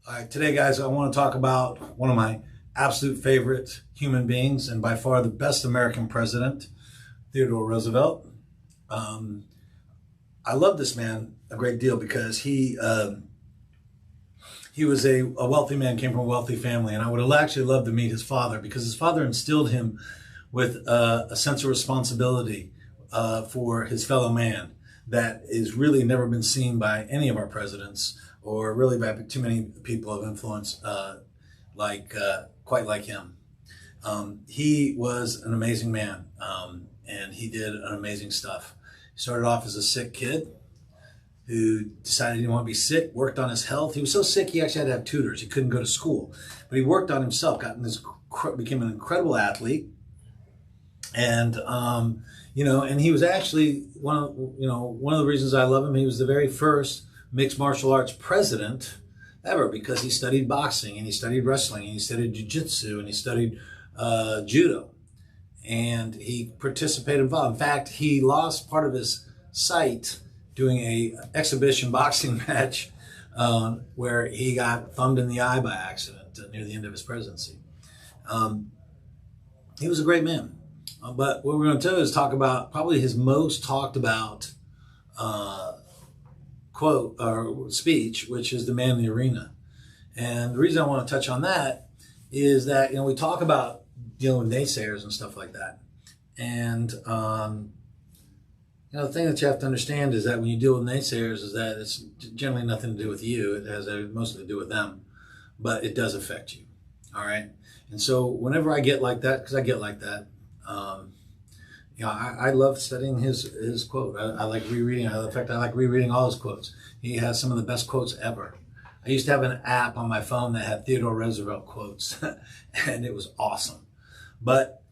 All right, today, guys, I want to talk about one of my absolute favorite human beings and by far the best American president, Theodore Roosevelt. I love this man a great deal because he was a wealthy man, came from a wealthy family, and I would have actually loved to meet his father because his father instilled him with a sense of responsibility for his fellow man that is really never been seen by any of our presidents or really by too many people of influence quite like him. He was an amazing man, and he did an amazing stuff. He started off as a sick kid who decided he didn't want to be sick, worked on his health. He was so sick he actually had to have tutors. He couldn't go to school. But he worked on himself, became an incredible athlete. And, and he was actually one of the reasons I love him. He was the very first mixed martial arts president ever because he studied boxing and he studied wrestling and he studied jiu-jitsu and he studied judo. And he participated involved. In fact, he lost part of his sight doing a exhibition boxing match where he got thumbed in the eye by accident near the end of his presidency. He was a great man. But what we're going to do is talk about probably his most talked about quote or speech, which is the man in the arena. And the reason I want to touch on that is that, we talk about dealing with naysayers and stuff like that. And, the thing that you have to understand is that when you deal with naysayers is that it's generally nothing to do with you. It has mostly to do with them, but it does affect you. All right. And so whenever I get like that, because I get like that, I love studying his quote. I like rereading. In fact, I like rereading all his quotes. He has some of the best quotes ever. I used to have an app on my phone that had Theodore Roosevelt quotes, and it was awesome. But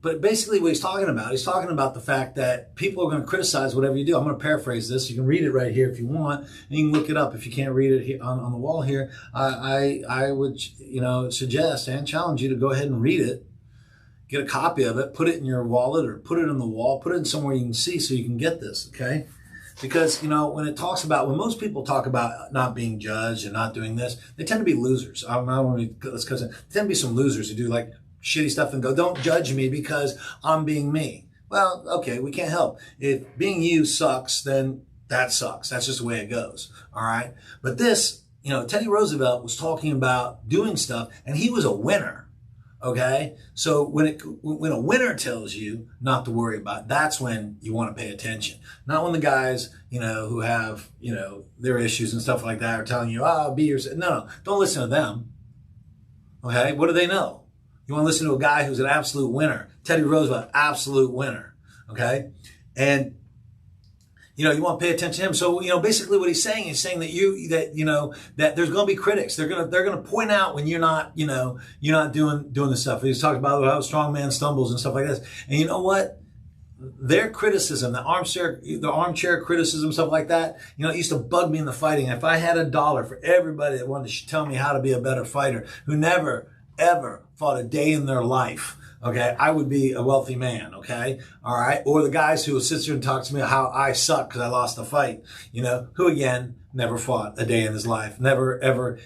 basically what he's talking about the fact that people are going to criticize whatever you do. I'm going to paraphrase this. You can read it right here if you want, and you can look it up if you can't read it here on the wall here. I would suggest and challenge you to go ahead and read it. Get a copy of it, put it in your wallet or put it on the wall, put it in somewhere you can see so you can get this, okay? Because, when most people talk about not being judged and not doing this, they tend to be losers. I don't want to be, because there tend to be some losers who do like shitty stuff and go, don't judge me because I'm being me. Well, okay, we can't help. If being you sucks, then that sucks. That's just the way it goes, all right? But this, Teddy Roosevelt was talking about doing stuff, and he was a winner. Okay, so when a winner tells you not to worry about it, that's when you want to pay attention. Not when the guys, who have, their issues and stuff like that are telling you, be yourself. No, don't listen to them. Okay, what do they know? You want to listen to a guy who's an absolute winner. Teddy Roosevelt, absolute winner. Okay, and you want to pay attention to him. So, basically what he's saying that there's going to be critics. They're going to point out when you're not doing the stuff. He's talking about how a strong man stumbles and stuff like this. And you know what? Their criticism, the armchair criticism, stuff like that, it used to bug me in the fighting. If I had $1 for everybody that wanted to tell me how to be a better fighter, who never, ever fought a day in their life, okay, I would be a wealthy man, okay? All right? Or the guys who will sit there and talk to me how I suck because I lost a fight, who again, never fought a day in his life. Never, ever,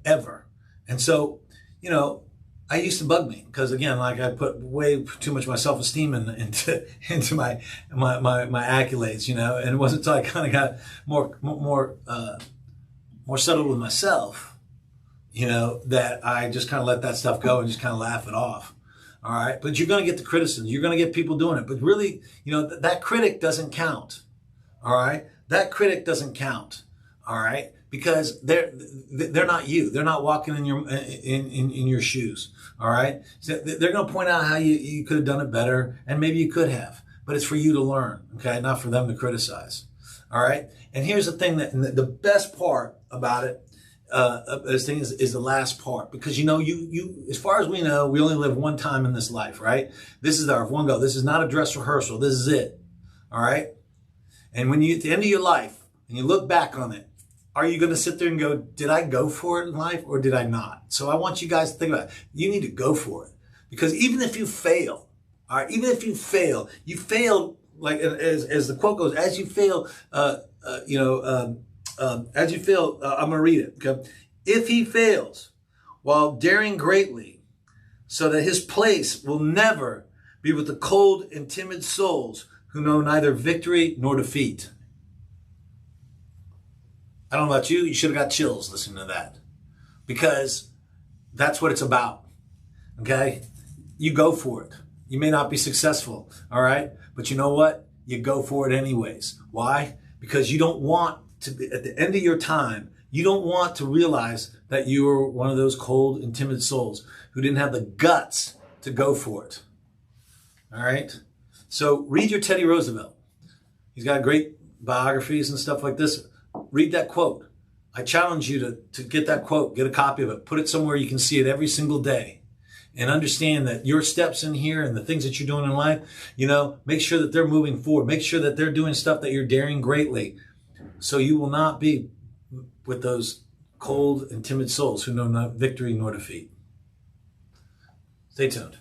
ever. And so, I used to bug me because again, like I put way too much of my self-esteem into my accolades, and it wasn't until I kind of got more settled with myself, that I just kind of let that stuff go and just kind of laugh it off. All right. But you're going to get the criticism. You're going to get people doing it. But really, that critic doesn't count. All right. That critic doesn't count. All right. Because they're not you. They're not walking in your shoes. All right. So they're going to point out how you could have done it better. And maybe you could have. But it's for you to learn. Okay. Not for them to criticize. All right. And here's the thing the best part about it. This thing is the last part, because you as far as we know, we only live one time in this life, right? This is our one go. This is not a dress rehearsal. This is it. All right. And when you at the end of your life and you look back on it, are you going to sit there and go, did I go for it in life or did I not? So I want you guys to think about it. You need to go for it, because even if you fail, all right, even if you fail, like as the quote goes, as you fail, I'm going to read it. Okay? if he fails while daring greatly, so that his place will never be with the cold and timid souls who know neither victory nor defeat. I don't know about you, you should have got chills listening to that, because that's what it's about. Okay? You go for it. You may not be successful, all right? But you know what? You go for it anyways. Why? Because you don't want to be, at the end of your time, you don't want to realize that you were one of those cold and timid souls who didn't have the guts to go for it. All right? So read your Teddy Roosevelt. He's got great biographies and stuff like this. Read that quote. I challenge you to get that quote, get a copy of it, put it somewhere you can see it every single day. And understand that your steps in here and the things that you're doing in life, make sure that they're moving forward. Make sure that they're doing stuff that you're daring greatly. So you will not be with those cold and timid souls who know not victory nor defeat. Stay tuned.